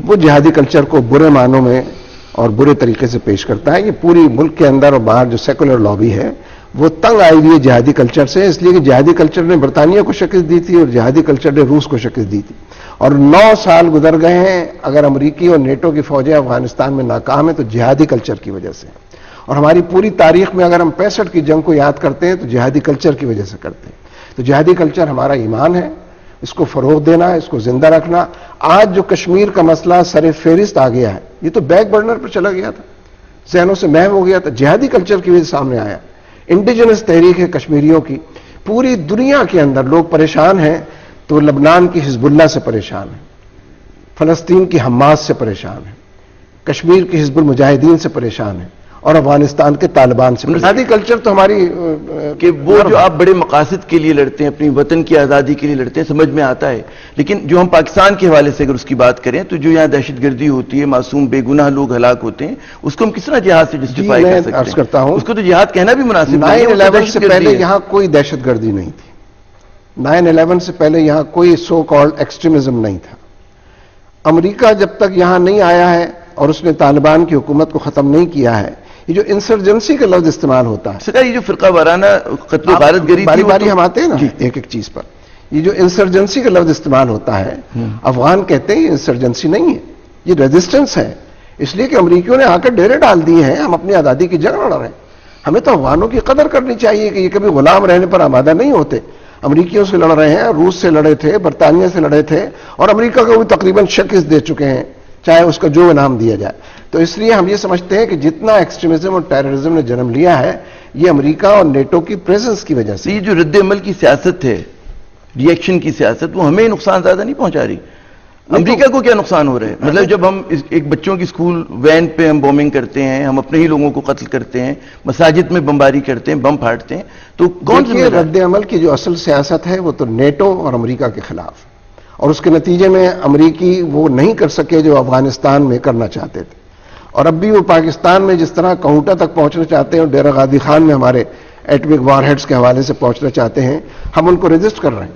وہ جہادی کلچر کو برے معنوں میں اور برے طریقے سے پیش کرتا ہے. یہ پوری ملک کے اندر اور باہر جو سیکولر لابی ہے وہ تنگ آئی ہوئی ہے جہادی کلچر سے، اس لیے کہ جہادی کلچر نے برطانیہ کو شکست دی تھی اور جہادی کلچر نے روس کو شکست دی تھی. اور 9 سال گزر گئے ہیں، اگر امریکی اور نیٹو کی فوجیں افغانستان میں ناکام ہیں تو جہادی کلچر کی وجہ سے. اور ہماری پوری تاریخ میں اگر ہم 65 کی جنگ کو یاد کرتے ہیں تو جہادی کلچر کی وجہ سے کرتے ہیں. تو جہادی کلچر ہمارا ایمان ہے، اس کو فروغ دینا، اس کو زندہ رکھنا. آج جو کشمیر کا مسئلہ سر فہرست آ گیا ہے، یہ تو بیک برنر پر چلا گیا تھا، ذہنوں سے محو ہو گیا تھا، جہادی کلچر کی وجہ سے سامنے آیا. انڈیجنس تحریک ہے کشمیریوں کی، پوری دنیا کے اندر لوگ پریشان ہیں تو لبنان کی حزب اللہ سے پریشان ہیں، فلسطین کی حماس سے پریشان ہیں، کشمیر کی حزب المجاہدین سے پریشان ہیں اور افغانستان کے طالبان سے. جہادی کلچر تو ہماری کہ وہ جو آپ بڑے مقاصد کے لیے لڑتے ہیں، اپنی وطن کی آزادی کے لیے لڑتے ہیں، سمجھ میں آتا ہے، لیکن جو ہم پاکستان کے حوالے سے اگر اس کی بات کریں تو جو یہاں دہشت گردی ہوتی ہے، معصوم بے گناہ لوگ ہلاک ہوتے ہیں، اس کو ہم کس طرح جہاد سے جسٹیفائی کر سکتے ہیں؟ عرض کرتا ہوں، اس کو تو جہاد کہنا بھی مناسب نہیں ہے. 9/11 سے پہلے یہاں کوئی دہشت گردی نہیں تھی. 9/11 سے پہلے یہاں کوئی سو کالڈ ایکسٹریمزم نہیں تھا. امریکہ جب تک یہاں نہیں آیا ہے اور اس نے طالبان کی حکومت کو ختم نہیں کیا ہے، یہ جو انسرجنسی کا لفظ استعمال ہوتا ہے، سر یہ جو فرقہ وارانہ قتل و غارت گری باری باری ہم آتے ہیں نا ایک ایک چیز پر. یہ جو انسرجنسی کا لفظ استعمال ہوتا ہے، افغان کہتے ہیں یہ انسرجنسی نہیں ہے، یہ ریزسٹنس ہے. اس لیے کہ امریکیوں نے آ کر ڈیرے ڈال دیے ہیں، ہم اپنی آزادی کی جنگ لڑ رہے ہیں. ہمیں تو افغانوں کی قدر کرنی چاہیے کہ یہ کبھی غلام رہنے پر آمادہ نہیں ہوتے. امریکیوں سے لڑ رہے ہیں، روس سے لڑے تھے، برطانیہ سے لڑے تھے اور امریکہ کو بھی تقریباً شکست دے چکے ہیں، چاہے اس کا جو انعام دیا جائے. تو اس لیے ہم یہ سمجھتے ہیں کہ جتنا ایکسٹریمزم اور ٹیررزم نے جنم لیا ہے یہ امریکہ اور نیٹو کی پریزنس کی وجہ سے. یہ جو رد عمل کی سیاست ہے، ری ایکشن کی سیاست، وہ ہمیں نقصان زیادہ نہیں پہنچا رہی. امریکہ کو کیا نقصان ہو رہا ہے؟ مطلب جب ہم ایک بچوں کی سکول وین پہ ہم بومنگ کرتے ہیں، ہم اپنے ہی لوگوں کو قتل کرتے ہیں، مساجد میں بمباری کرتے ہیں، بم پھاڑتے ہیں، تو کون سی رد عمل کی جو اصل سیاست ہے وہ تو نیٹو اور امریکہ کے خلاف، اور اس کے نتیجے میں امریکی وہ نہیں کر سکے جو افغانستان میں کرنا چاہتے تھے. اور اب بھی وہ پاکستان میں جس طرح کہوٹہ تک پہنچنا چاہتے ہیں اور ڈیرہ غازی خان میں ہمارے ایٹمک وار ہیڈز کے حوالے سے پہنچنا چاہتے ہیں، ہم ان کو ریزسٹ کر رہے ہیں.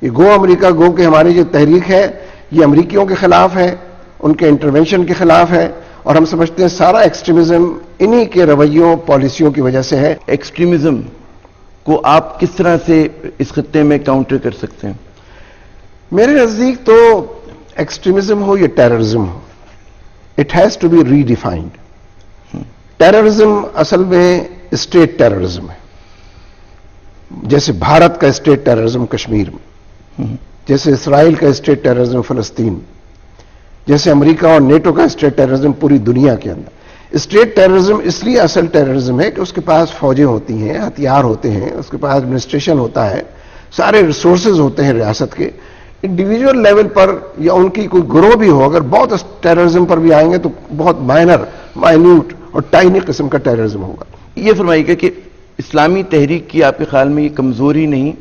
یہ گو امریکہ گو کہ ہماری جو تحریک ہے یہ امریکیوں کے خلاف ہے، ان کے انٹرونشن کے خلاف ہے، اور ہم سمجھتے ہیں سارا ایکسٹریمزم انہی کے رویوں پالیسیوں کی وجہ سے ہے. ایکسٹریمزم کو آپ کس طرح سے اس خطے میں کاؤنٹر کر سکتے ہیں؟ میرے نزدیک تو ایکسٹریمزم ہو یا ٹیررزم ہو، it has to be redefined. Terrorism اصل میں اسٹیٹ ٹیررزم ہے، جیسے بھارت کا اسٹیٹ ٹیررزم کشمیر میں، جیسے اسرائیل کا اسٹیٹ ٹیررزم فلسطین، جیسے امریکہ اور نیٹو کا اسٹیٹ ٹیررزم پوری دنیا کے اندر. اسٹیٹ ٹیررزم اس لیے اصل ٹیررزم ہے کہ اس کے پاس فوجیں ہوتی ہیں، ہتھیار ہوتے ہیں، اس کے پاس ایڈمنسٹریشن ہوتا ہے، سارے ریسورسز ہوتے ہیں ریاست کے. انڈیویجول لیول پر یا ان کی کوئی گروہ بھی ہو، اگر بہت ٹیررزم پر بھی آئیں گے تو بہت مائنیوٹ اور ٹائنی قسم کا ٹیررزم ہوگا. یہ فرمائیے گا کہ اسلامی تحریک کی آپ کے خیال میں یہ کمزوری نہیں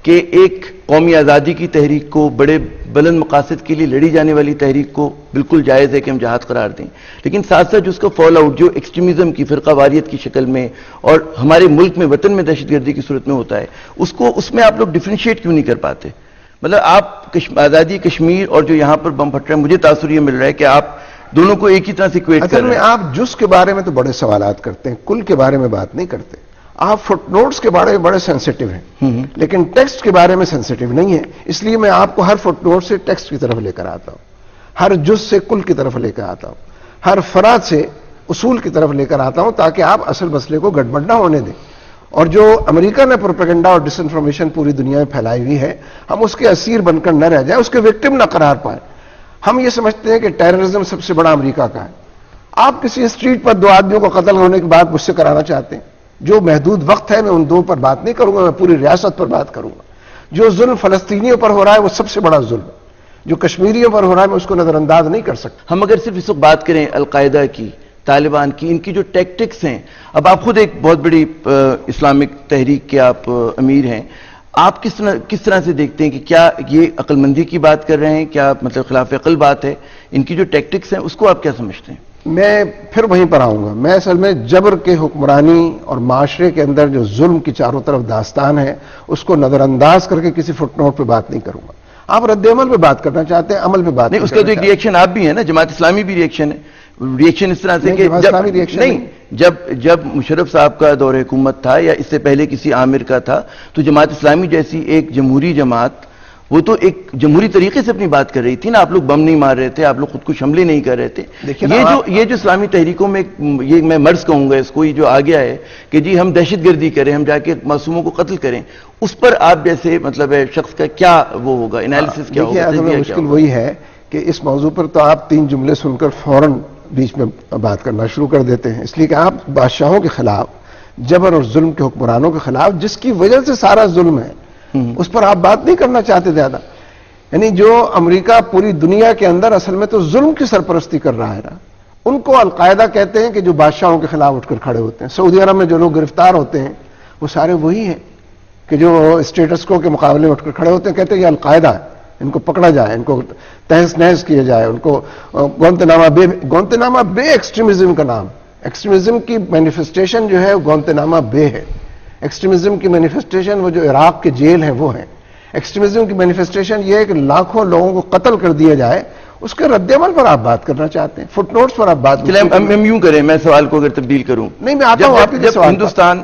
کہ ایک قومی آزادی کی تحریک کو، بڑے بلند مقاصد کے لیے لڑی جانے والی تحریک کو بالکل جائز ہے کہ ہم جہاد قرار دیں، لیکن ساتھ ساتھ جو اس کا فال آؤٹ جو ایکسٹریمزم کی، فرقہ واریت کی شکل میں اور ہمارے ملک میں وطن میں دہشت گردی کی صورت میں ہوتا ہے، اس میں آپ لوگ ڈیفرینشیٹ کیوں نہیں کر پاتے؟ مطلب آپ آزادی کشمیر اور جو یہاں پر بم پھٹ رہا ہے، مجھے تاثر یہ مل رہا ہے کہ آپ دونوں کو ایک ہی طرح سے ایکویٹ کر رہے ہیں. اصل میں آپ جز کے بارے میں تو بڑے سوالات کرتے ہیں، کل کے بارے میں بات نہیں کرتے. آپ فٹ نوٹس کے بارے میں بڑے سینسیٹیو ہیں، لیکن ٹیکسٹ کے بارے میں سینسیٹیو نہیں ہے. اس لیے میں آپ کو ہر فٹ نوٹ سے ٹیکسٹ کی طرف لے کر آتا ہوں، ہر جز سے کل کی طرف لے کر آتا ہوں، ہر فراد سے اصول کی طرف لے کر آتا ہوں، تاکہ آپ اصل مسئلے کو گڑبڑ نہ ہونے دیں. اور جو امریکہ نے پروپیگنڈا اور ڈس انفارمیشن پوری دنیا میں پھیلائی ہوئی ہے، ہم اس کے اسیر بن کر نہ رہ جائیں، اس کے وکٹم نہ قرار پائیں. ہم یہ سمجھتے ہیں کہ ٹیررزم سب سے بڑا امریکہ کا ہے. آپ کسی اسٹریٹ پر 2 آدمیوں کو قتل ہونے کی بات مجھ سے کرانا چاہتے ہیں، جو محدود وقت ہے میں ان 2 پر بات نہیں کروں گا، میں پوری ریاست پر بات کروں گا. جو ظلم فلسطینیوں پر ہو رہا ہے وہ سب سے بڑا ظلم ہے، جو کشمیریوں پر ہو رہا ہے میں اس کو نظر انداز نہیں کر سکتا. ہم اگر صرف اس وقت بات کریں القاعدہ کی، طالبان کی، ان کی جو ٹیکٹکس ہیں، اب آپ خود ایک بہت بڑی اسلامک تحریک کے آپ امیر ہیں، آپ کس طرح سے دیکھتے ہیں کہ کیا یہ عقل مندی کی بات کر رہے ہیں، کیا مطلب خلاف عقل بات ہے؟ ان کی جو ٹیکٹکس ہیں اس کو آپ کیا سمجھتے ہیں؟ میں پھر وہیں پر آؤں گا. میں اصل میں جبر کے حکمرانی اور معاشرے کے اندر جو ظلم کی چاروں طرف داستان ہے اس کو نظر انداز کر کے کسی فٹ نوٹ پہ بات نہیں کروں گا. آپ رد عمل پہ بات کرنا چاہتے ہیں, عمل پہ بات نہیں, اس کا تو ایک ریئیکشن آپ بھی ہے نا, جماعت اسلامی بھی ریئیکشن ہے. ریئیکشن اس طرح سے کہ جب مشرف صاحب کا دور حکومت تھا یا اس سے پہلے کسی عامر کا تھا, تو جماعت اسلامی جیسی ایک جمہوری جماعت وہ تو ایک جمہوری طریقے سے اپنی بات کر رہی تھی نا. آپ لوگ بم نہیں مار رہے تھے, آپ لوگ خود کو حملے نہیں کر رہے تھے. یہ جو اسلامی تحریکوں میں یہ میں مرض کہوں گا اس کو, یہ جو آ گیا ہے کہ جی ہم دہشت گردی کریں, ہم جا کے معصوموں کو قتل کریں, اس پر آپ جیسے مطلب شخص کا کیا وہ ہوگا, انالیسس کیا ہوگا؟ مشکل وہی ہے کہ اس موضوع پر تو آپ 3 جملے سن کر فوراً بیچ میں بات کرنا شروع کر دیتے ہیں, اس لیے کہ آپ بادشاہوں کے خلاف, جبر اور ظلم کے حکمرانوں کے خلاف, جس کی وجہ سے سارا ظلم ہے, اس پر آپ بات نہیں کرنا چاہتے زیادہ. یعنی جو امریکہ پوری دنیا کے اندر اصل میں تو ظلم کی سرپرستی کر رہا ہے نا, ان کو القاعدہ کہتے ہیں کہ جو بادشاہوں کے خلاف اٹھ کر کھڑے ہوتے ہیں. سعودی عرب میں جو لوگ گرفتار ہوتے ہیں وہ سارے وہی ہیں کہ جو اسٹیٹس کو کے مقابلے میں اٹھ کر کھڑے ہوتے ہیں, کہتے ہیں یہ القاعدہ ہے, ان کو پکڑا جائے, ان کو تہس نہس کیا جائے, ان کو گوانتنامہ بے ایکسٹریمزم کا نام. ایکسٹریمزم کی مینیفیسٹیشن جو ہے گوانتنامہ بے ہے. ایکسٹریمزم کی مینیفیسٹیشن وہ جو عراق کے جیل ہیں وہ ہیں. ایکسٹریمزم کی مینیفیسٹیشن یہ ہے کہ لاکھوں لوگوں کو قتل کر دیا جائے, اس کے رد عمل پر آپ بات کرنا چاہتے ہیں, فٹ نوٹس پر آپ بات کریں. ہم یوں کریں, میں سوال کو اگر تبدیل کروں. نہیں, میں آتا ہوں. جب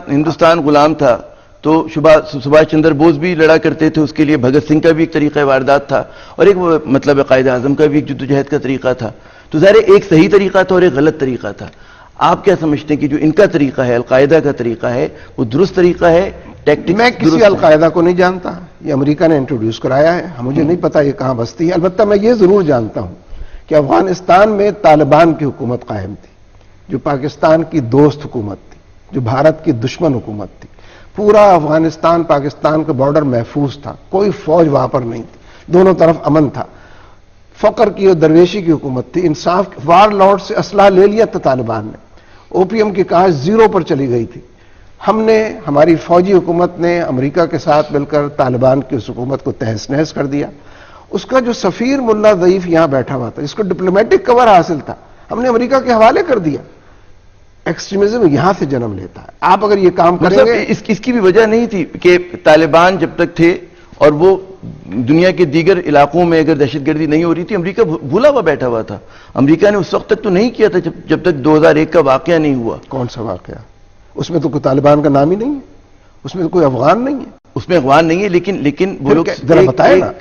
ہندوستان غلام تھا تو سبھاش چندر بوس بھی لڑا کرتے تھے, اس کے لیے بھگت سنگھ کا بھی ایک طریقہ واردات تھا, اور ایک مطلب قائد اعظم کا بھی ایک جدوجہد کا طریقہ تھا. تو ظاہر ایک صحیح طریقہ تھا اور ایک غلط طریقہ تھا. آپ کیا سمجھتے ہیں کہ جو ان کا طریقہ ہے, القاعدہ کا طریقہ ہے, وہ درست طریقہ ہے؟ میں کسی القاعدہ کو نہیں جانتا, یہ امریکہ نے انٹروڈیوس کرایا ہے, مجھے نہیں پتا یہ کہاں بستی ہے. البتہ میں یہ ضرور جانتا ہوں کہ افغانستان میں طالبان کی حکومت قائم تھی, جو پاکستان کی دوست حکومت تھی, جو بھارت کی دشمن حکومت تھی. پورا افغانستان پاکستان کا بارڈر محفوظ تھا, کوئی فوج وہاں پر نہیں تھی, دونوں طرف امن تھا. فقر کی اور درویشی کی حکومت تھی. انصاف, وار لارڈ سے اسلحہ لے لیا تھا طالبان نے, اوپیم کی کاشت 0 پر چلی گئی تھی. ہم نے, ہماری فوجی حکومت نے امریکہ کے ساتھ مل کر طالبان کی اس حکومت کو تہس نہس کر دیا. اس کا جو سفیر ملا ضعیف یہاں بیٹھا ہوا تھا, جس کو ڈپلومیٹک کور حاصل تھا, ہم نے امریکہ کے حوالے کر دیا. ایکسٹریمزم یہاں سے جنم لیتا ہے. آپ اگر یہ کام کریں گے, اس کی بھی وجہ نہیں تھی کہ طالبان جب تک تھے اور وہ دنیا کے دیگر علاقوں میں اگر دہشت گردی نہیں ہو رہی تھی, امریکہ بھولا ہوا بیٹھا ہوا تھا. امریکہ نے اس وقت تک تو نہیں کیا تھا جب تک 2001 کا واقعہ نہیں ہوا. کون سا واقعہ؟ اس میں تو کوئی طالبان کا نام ہی نہیں ہے, اس میں تو کوئی افغان نہیں ہے. اس میں افغان نہیں ہے, لیکن وہ لوگ ذرا بتائیں نا,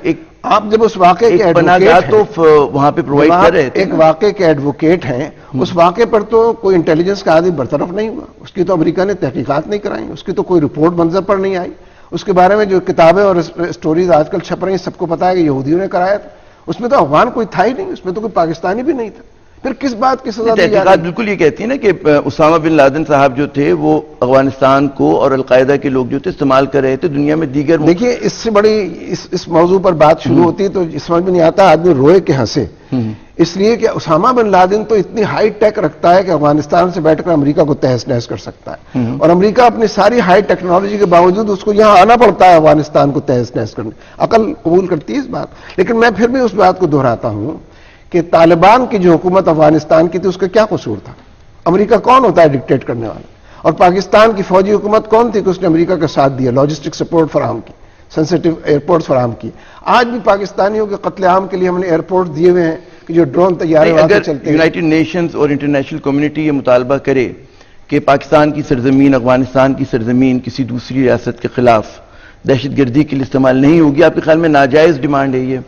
آپ جب اس واقعے کے ایڈوکیٹ تو وہاں پہ پرووائڈ کر رہے تھے, ایک واقعے کے ایڈوکیٹ ہیں, اس واقعے پر تو کوئی انٹیلیجنس کا آدمی برطرف نہیں ہوا, اس کی تو امریکہ نے تحقیقات نہیں کرائی, اس کی تو کوئی رپورٹ منظر پر نہیں آئی. اس کے بارے میں جو کتابیں اور سٹوریز آج کل چھپ رہی ہیں, سب کو پتا ہے کہ یہودیوں نے کرایا تھا. اس میں تو افغان کوئی تھا ہی نہیں, اس میں تو کوئی پاکستانی بھی نہیں تھا. پھر کس بات کی سزا دی جا رہی ہے؟ تحقیقات بالکل یہ کہتی ہے نا کہ اسامہ بن لادن صاحب جو تھے وہ افغانستان کو اور القاعدہ کے لوگ جو تھے استعمال کر رہے تھے دنیا میں دیگر. دیکھیے, اس سے بڑی اس موضوع پر بات شروع ہوتی تو سمجھ میں نہیں آتا, آدمی روئے کہ ہنسے. اس لیے کہ اسامہ بن لادن تو اتنی ہائی ٹیک رکھتا ہے کہ افغانستان سے بیٹھ کر امریکہ کو تہس نہس کر سکتا ہے, اور امریکہ اپنی ساری ہائی ٹیکنالوجی کے باوجود اس کو یہاں آنا پڑتا ہے افغانستان کو تہس نہس کرنے. عقل قبول کرتی ہے اس بات. لیکن میں پھر بھی اس بات کو دہراتا ہوں کہ طالبان کی جو حکومت افغانستان کی تھی, اس کا کیا قصور تھا؟ امریکہ کون ہوتا ہے ڈکٹیٹ کرنے والا؟ اور پاکستان کی فوجی حکومت کون تھی کہ اس نے امریکہ کا ساتھ دیا, لاجسٹک سپورٹ فراہم کی, سینسیٹیو ایئرپورٹ فراہم کی. آج بھی پاکستانیوں کے قتل عام کے لیے ہم نے ایئرپورٹ دیے ہوئے ہیں کہ جو ڈرون طیارے وہاں سے چلتے ہیں. یونائٹڈ نیشنز اور انٹرنیشنل کمیونٹی یہ مطالبہ کرے کہ پاکستان کی سرزمین, افغانستان کی سرزمین کسی دوسری ریاست کے خلاف دہشت گردی کے لیے استعمال نہیں ہوگی, آپ کے خیال میں ناجائز ڈیمانڈ ہے یہ؟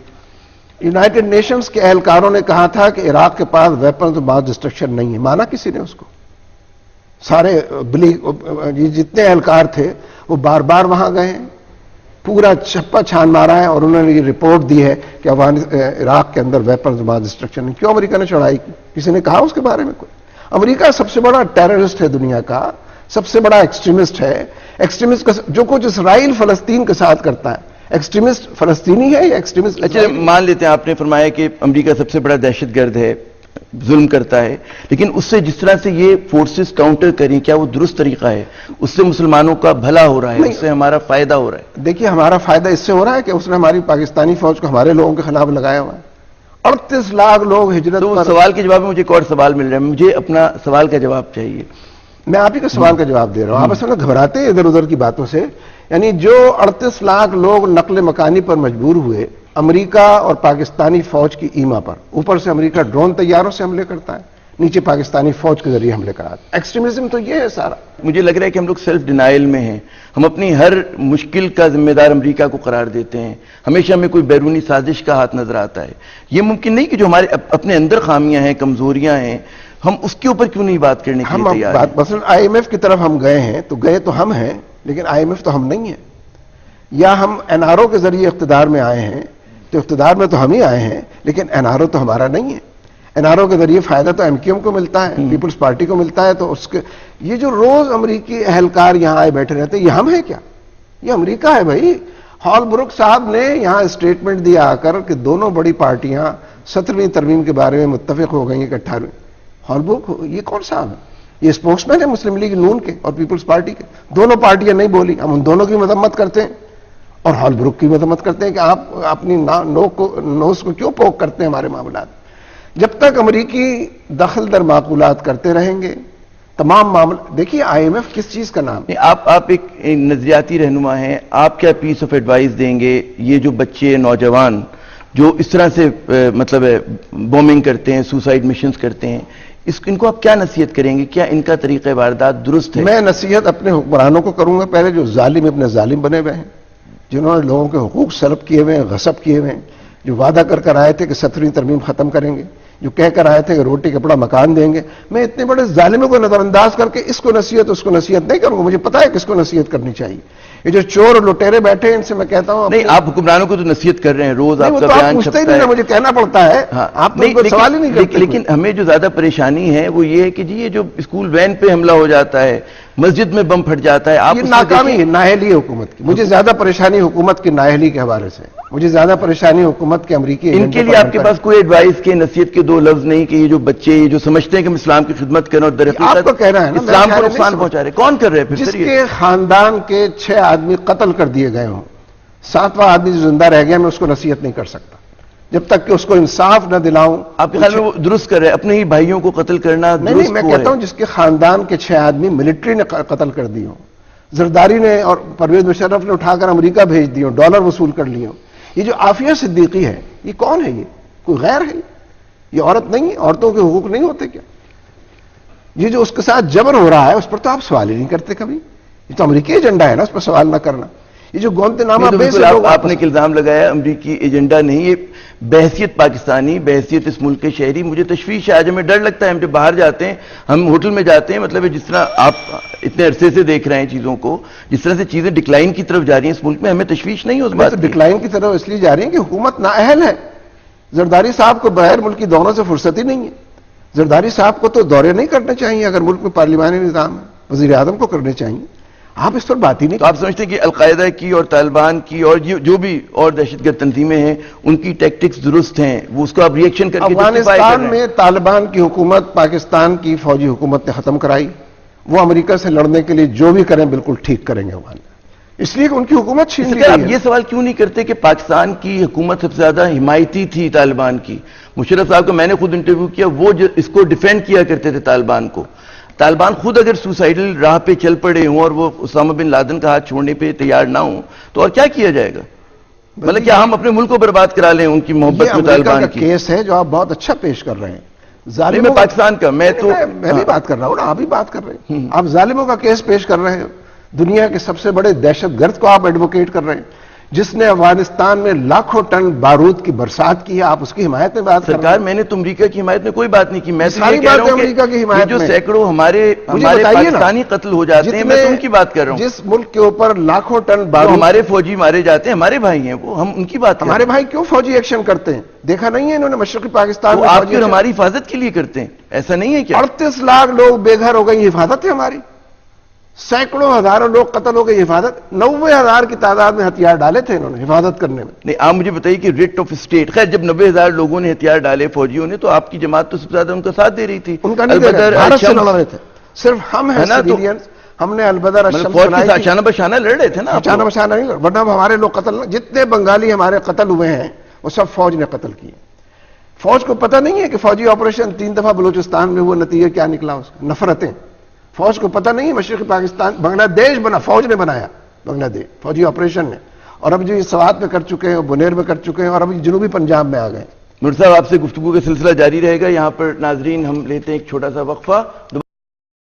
یونائٹڈ نیشنز کے اہلکاروں نے کہا تھا کہ عراق کے پاس ویپنز آف ماس ڈسٹرکشن نہیں ہے. مانا کسی نے اس کو؟ سارے جتنے اہلکار تھے وہ بار بار وہاں گئے ہیں, پورا چھپا چھان مارا ہے, اور انہوں نے یہ رپورٹ دی ہے کہ عراق کے اندر ویپنز آف ماس ڈسٹرکشن نہیں. کیوں امریکہ نے چڑھائی کی؟ کسی نے کہا اس کے بارے میں کوئی؟ امریکہ سب سے بڑا ٹیررسٹ ہے دنیا کا, سب سے بڑا ایکسٹریمسٹ ہے. ایکسٹریمسٹ جو کچھ اسرائیل فلسطین کے ساتھ کرتا ہے, ایکسٹریمسٹ فلسطینی ہے یا ایکسٹریمسٹ؟ اچھا, مان لیتے ہیں آپ نے فرمایا کہ امریکہ سب سے بڑا دہشت گرد ہے, ظلم کرتا ہے, لیکن اس سے جس طرح سے یہ فورسز کاؤنٹر کریں, کیا وہ درست طریقہ ہے؟ اس سے مسلمانوں کا بھلا ہو رہا ہے, اس سے ہمارا فائدہ ہو رہا ہے؟ دیکھیے, ہمارا فائدہ اس سے ہو رہا ہے کہ اس نے ہماری پاکستانی فوج کو ہمارے لوگوں کے خلاف لگایا ہوا ہے. 38 لاکھ لوگ ہجرت. تو سوال کے جواب میں مجھے ایک اور سوال مل رہا ہے, مجھے اپنا سوال کا جواب چاہیے. میں آپ ہی کا سوال کا جواب دے رہا ہوں, آپ اصل میں گھبراتے ہیں ادھر ادھر کی باتوں سے. یعنی جو 38 لاکھ لوگ نقل مکانی پر مجبور ہوئے, امریکہ اور پاکستانی فوج کی ایما پر، اوپر سے امریکہ ڈرون طیاروں سے حملے کرتا ہے، نیچے پاکستانی فوج کے ذریعے حملے کراتا ہے۔ ایکسٹریمزم تو یہ ہے سارا۔ مجھے لگ رہا ہے کہ ہم لوگ سیلف ڈینائل میں ہیں، ہم اپنی ہر مشکل کا ذمہ دار امریکہ کو قرار دیتے ہیں، ہمیشہ ہمیں کوئی بیرونی سازش کا ہاتھ نظر آتا ہے۔ یہ ممکن نہیں کہ جو ہمارے اپنے اندر خامیاں ہیں، کمزوریاں ہیں، ہم اس کے اوپر کیوں نہیں بات کرنے کے لیے تیار ہیں؟ مثلا آئی ایم ایف کی طرف ہم گئے ہیں تو گئے تو ہم ہیں، لیکن آئی ایم ایف تو ہم نہیں ہیں۔ یا ہم این آر او کے ذریعے اقتدار میں آئے ہیں تو اقتدار میں تو ہم ہی آئے ہیں، لیکن این آر او تو ہمارا نہیں ہے۔ این آر او کے ذریعے فائدہ تو ایم کیو ایم کو ملتا ہے، پیپلز پارٹی کو ملتا ہے، تو اس کے یہ جو روز امریکی اہلکار یہاں آئے بیٹھے رہتے ہیں، یہ ہم ہیں کیا؟ یہ امریکہ ہے بھائی۔ ہال بروک صاحب نے یہاں اسٹیٹمنٹ دیا آ کر کہ دونوں بڑی پارٹیاں 17ویں ترمیم کے بارے میں متفق ہو گئی ہیں کہ 18ویں۔ ہال بروک یہ کون صاحب ہے؟ یہ اسپوکس مین ہے مسلم لیگ نون کے اور پیپلز پارٹی کے۔ دونوں پارٹیاں نہیں بولی، ہم ان دونوں کی مذمت کرتے ہیں اور ہال بروک کی مذمت کرتے ہیں کہ آپ اپنی نوز کو کیوں پوک کرتے ہیں ہمارے معاملات۔ جب تک امریکی دخل در معقولات کرتے رہیں گے تمام معاملہ، دیکھیے آئی ایم ایف کس چیز کا نام ہے؟ آپ ایک نظریاتی رہنما ہیں، آپ کیا پیس آف ایڈوائز دیں گے یہ جو بچے نوجوان جو اس طرح سے مطلب بومنگ کرتے ہیں، سوسائڈ مشنز کرتے ہیں، ان کو آپ کیا نصیحت کریں گے؟ کیا ان کا طریقہ واردات درست ہے؟ میں نصیحت اپنے حکمرانوں کو کروں گا، پہلے جو ظالم اپنے ظالم بنے ہوئے ہیں، جنہوں نے لوگوں کے حقوق سلب کیے ہوئے ہیں، غصب کیے ہوئے ہیں، جو وعدہ کر آئے تھے کہ 17ویں ترمیم ختم کریں گے، جو کہہ کر آئے تھے کہ روٹی کپڑا مکان دیں گے، میں اتنے بڑے ظالموں کو نظر انداز کر کے اس کو نصیحت اس کو نصیحت نہیں کروں گا۔ مجھے پتا ہے کس کو نصیحت کرنی چاہیے۔ یہ جو چور اور لٹیرے بیٹھے ہیں ان سے میں کہتا ہوں نہیں، آپ حکمرانوں کو تو نصیحت کر رہے ہیں، روز آپ کا بیان چھپتا ہے، مجھے کہنا پڑتا ہے، آپ تو سوال ہی نہیں کرتے۔ لیکن ہمیں جو زیادہ پریشانی ہے وہ یہ ہے کہ جی یہ جو اسکول وین پہ حملہ ہو جاتا ہے، مسجد میں بم پھٹ جاتا ہے، آپ یہ ناکامی ہے، نااہلی ہے حکومت کی۔ مجھے زیادہ پریشانی حکومت کی نااہلی کے حوالے سے، مجھے زیادہ پریشانی حکومت کے امریکی ان کے لیے آپ کے پاس کوئی ایڈوائز کے نصیحت کے دو لفظ نہیں کہ یہ جو بچے یہ جو سمجھتے ہیں کہ ہم اسلام کی خدمت کریں اور در حقیقت آپ کو کہنا ہے نا اسلام کو نقصان پہنچا رہے، کون کر رہے ہیں؟ جس کے خاندان کے 6 آدمی قتل کر دیے گئے ہوں، 7واں آدمی جو زندہ رہ گیا، میں اس کو نصیحت نہیں کر سکتا جب تک کہ اس کو انصاف نہ دلاؤں۔ آپ کے خیال میں وہ درست کر رہے ہیں اپنے ہی بھائیوں کو قتل کرنا؟ نہیں، میں کہتا ہوں جس کے خاندان کے 6 آدمی ملٹری نے قتل کر دی ہوں، زرداری نے اور پرویز مشرف نے اٹھا کر امریکہ بھیج دی ہوں، ڈالر وصول کر لی ہوں۔ یہ جو عافیہ صدیقی ہے یہ کون ہے؟ یہ کوئی غیر ہے؟ یہ عورت نہیں ہے؟ عورتوں کے حقوق نہیں ہوتے کیا؟ یہ جو اس کے ساتھ جبر ہو رہا ہے اس پر تو آپ سوال ہی نہیں کرتے کبھی۔ یہ تو امریکی ایجنڈا ہے نا، اس پر سوال نہ کرنا۔ یہ جو گوانتانامو بے سے لوگ آپ نے الزام لگایا امریکی ایجنڈا نہیں، یہ بحثیت پاکستانی، بحثیت اس ملک کے شہری مجھے تشویش ہے۔ آج ہمیں ڈر لگتا ہے، ہم جب باہر جاتے ہیں، ہم ہوٹل میں جاتے ہیں، مطلب جس طرح آپ اتنے عرصے سے دیکھ رہے ہیں چیزوں کو، جس طرح سے چیزیں ڈکلائن کی طرف جا رہی ہیں اس ملک میں، ہمیں تشویش نہیں ہو اس بات کی۔ ڈکلائن کی طرف اس لیے جا رہی ہیں کہ حکومت نااہل ہے۔ زرداری صاحب کو بغیر ملکی دوروں سے فرصت ہی نہیں ہے۔ زرداری صاحب کو تو دورے نہیں کرنے چاہیے، اگر ملک میں پارلیمانی نظام ہے، وزیر اعظم کو کرنے چاہیے۔ آپ اس پر بات ہی نہیں۔ تو آپ سمجھتے ہیں کہ القاعدہ کی اور طالبان کی اور جو بھی اور دہشت گرد تنظیمیں ہیں ان کی ٹیکٹکس درست ہیں، وہ اس کو آپ ریئیکشن کر کے افغانستان میں طالبان کی حکومت پاکستان کی فوجی حکومت نے ختم کرائی، وہ امریکہ سے لڑنے کے لیے جو بھی کریں بالکل ٹھیک کریں گے وہاں، اس لیے کہ ان کی حکومت چھین لی گئی ہے۔ آپ یہ سوال کیوں نہیں کرتے کہ پاکستان کی حکومت سب سے زیادہ حمایتی تھی طالبان کی؟ مشرف صاحب کو میں نے خود انٹرویو کیا، وہ اس کو ڈیفینڈ کیا کرتے تھے طالبان کو۔ طالبان خود اگر سوسائڈل راہ پہ چل پڑے ہوں اور وہ اسامہ بن لادن کا ہاتھ چھوڑنے پہ تیار نہ ہوں تو اور کیا کیا جائے گا؟ مطلب کیا ہم اپنے ملک کو برباد کرا لیں ان کی محبت میں طالبان کی؟ کیس ہے جو آپ بہت اچھا پیش کر رہے ہیں، ظالم میں پاکستان کا، میں بھی بات کر رہا ہوں نا، آپ بھی بات کر رہے ہیں، آپ ظالموں کا کیس پیش کر رہے ہیں، دنیا کے سب سے بڑے دہشت گرد کو آپ ایڈوکیٹ کر رہے ہیں، جس نے افغانستان میں لاکھوں ٹن بارود کی برسات کی ہے، آپ اس کی حمایت میں بات کر رہے ہیں۔ سرکار میں نے تو امریکہ کی حمایت میں کوئی بات نہیں کی، میں تو ساری یہ کہہ رہا ہوں امریکہ کی حمایت جو میں سینکڑوں ہمارے پاکستانی قتل ہو جاتے ہیں، میں تو ان کی بات کر رہا ہوں۔ جس ملک کے اوپر لاکھوں ٹن بارود، ہمارے فوجی مارے جاتے ہیں، ہمارے بھائی ہیں وہ، ہم ان کی بات کر رہے ہیں۔ ہمارے بھائی کیوں فوجی ایکشن کرتے ہیں؟ دیکھا نہیں ہے انہوں نے مشرقی پاکستان میں؟ آپ کی اور ہماری حفاظت کے لیے کرتے ہیں، ایسا نہیں ہے کیا؟ 38 لاکھ لوگ بے گھر ہو گئے، یہ حفاظت ہے ہماری؟ سینکڑوں ہزاروں لوگ قتل ہو گئے، حفاظت؟ 90,000 کی تعداد میں ہتھیار ڈالے تھے انہوں نے حفاظت کرنے میں۔ نہیں، آپ مجھے بتائیے کہ ریٹ آف اسٹیٹ، خیر جب 90,000 لوگوں نے ہتھیار ڈالے فوجیوں نے تو آپ کی جماعت تو سب سے زیادہ ان کا ساتھ دے رہی تھی۔ ان کا نہیں دے رہے، بھارت سے لڑ رہے تھے، صرف ہم ہیں سویلینز، ہم نے البدر الشمس بنائی تھی، شانہ بشانہ لڑ رہے تھے نا، شانہ بشانہ نہیں، ورنہ ہمارے لوگ قتل، جتنے بنگالی ہمارے قتل ہوئے ہیں وہ سب فوج نے قتل کیے۔ فوج کو پتہ نہیں ہے کہ فوجی آپریشن 3 دفعہ بلوچستان میں وہ نتیجہ کیا نکلا، اس کا نفرتیں۔ فوج کو پتہ نہیں ہے مشرقی پاکستان، بنگلہ دیش بنا، فوج نے بنایا بنگلہ دیش، فوجی آپریشن نے، اور اب جو یہ سوات میں کر چکے ہیں، بنیر میں کر چکے ہیں، اور اب جنوبی پنجاب میں آ گئے. مرزا صاحب آپ سے گفتگو کا سلسلہ جاری رہے گا. یہاں پر ناظرین ہم لیتے ہیں ایک چھوٹا سا وقفہ.